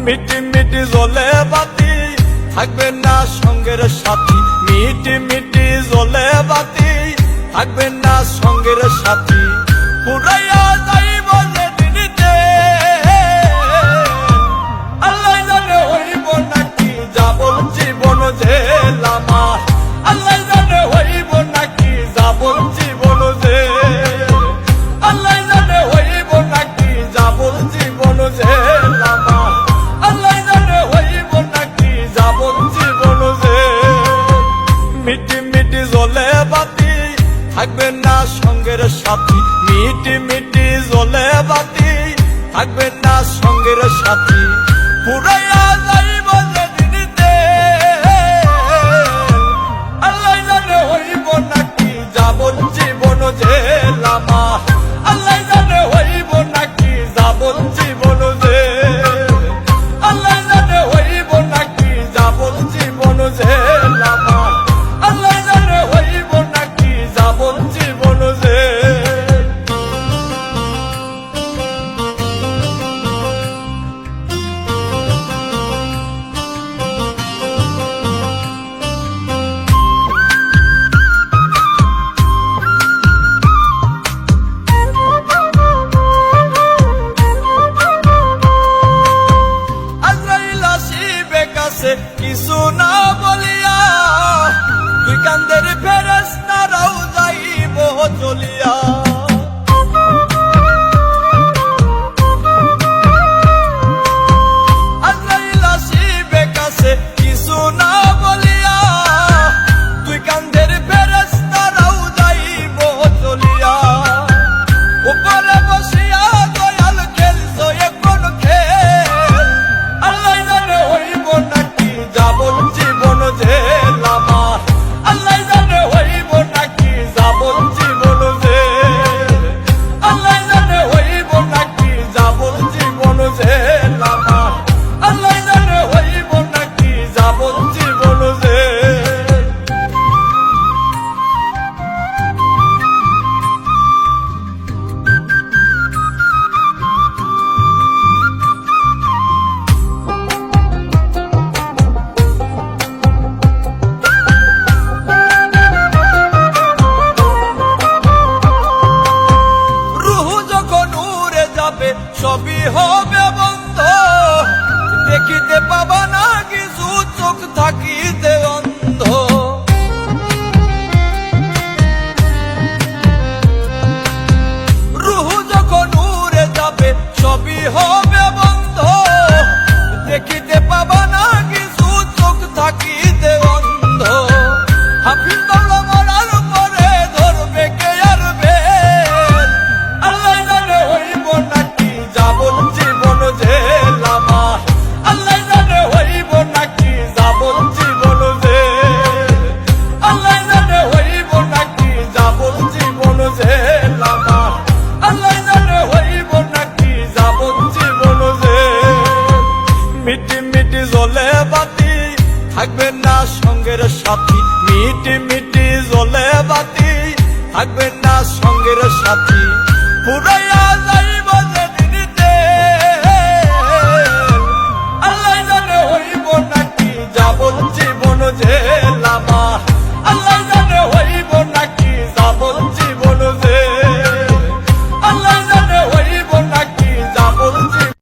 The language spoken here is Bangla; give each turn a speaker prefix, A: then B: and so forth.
A: মিটি মিটি জ্বলে বাতি থাকবে না সঙ্গের সাথী, মিটি মিটি জ্বলে বাতি থাকবে না সঙ্গের সাথী, পুরাইয়া যাইব যেদিনিতে আল্লাহ জানে হইব নাকি যাবন জীবন জেল আমার, আল্লাহ জানে হইব নাকি যাবন জীবন জেল, আল্লাহ জানে হইব নাকি যাবন জীবন জেল আমার, আল্লাহ জানে হইব নাকি যাবন জীবন জেল। মিটি মিটি জ্বলে বাতি থাকবে না সঙ্গের সাথী, মিটি মিটি জ্বলে বাতি থাকবে না সঙ্গের সাথী, পুরাইয়া যাইব যেদিনিতে আল্লাহ জানে হইব নাকি যাবন জীবন জেল আমার, আল্লাহ জানে হইব নাকি যাবন জীবন জেল, আল্লাহ জানে হইব নাকি যাবন জীবন জেল আমার, আল্লাহ জানে হইব নাকি যাবন জীবন জেল। আজরাইল আসিবে কাছে কিছু না বলিয়া, দুই কান্দের ফেরেশতারাও যাইব চলিয়া, আজরাইল আসিবে কাছে কিছু না বলিয়া, দুই কান্দের ফেরেশতারাও যাইব চলিয়া, উপরে বসিয়া দয়াল খেলছো এখন খেল, আল্লাহ জানে হইব নাকি যাবন জীবন জেল আমার, আল্লাহ জানে হইব নাকি যাবন জীবন জেল, আল্লাহ জানে হইব নাকি যাবন জীবন জেল আমার, আল্লাহ জানে হইব নাকি যাবন জীবন জেল। রুহু যখন উড়ে যাবে সবই হবে বন্ধ, দেখিতে পাবা না কিছু চোখ থাকিতে অন্ধ, রুহু যখন উড়ে যাবে সবই হবে বন্ধ, দেখিতে পাবা না কিছু চোখ থাকিতে অন্ধ, হাফিজ বাংলা মরার পরে ধরবে কে আর বেল, আল্লাহ জানে হইব নাকি যাবন জীবন জেল আমার, আল্লাহ জানে হইব নাকি যাবন জীবন জেল, আল্লাহ জানে হইব নাকি যাবন জীবন জেল আমার, আল্লাহ জানে হইব নাকি যাবন জীবন জেল। মিটি মিটি জ্বলে বাতি থাকবে না সঙ্গের সাথী, মিটি মিটি জ্বলে বাতি থাকবে না সঙ্গের সাথী, পুরাই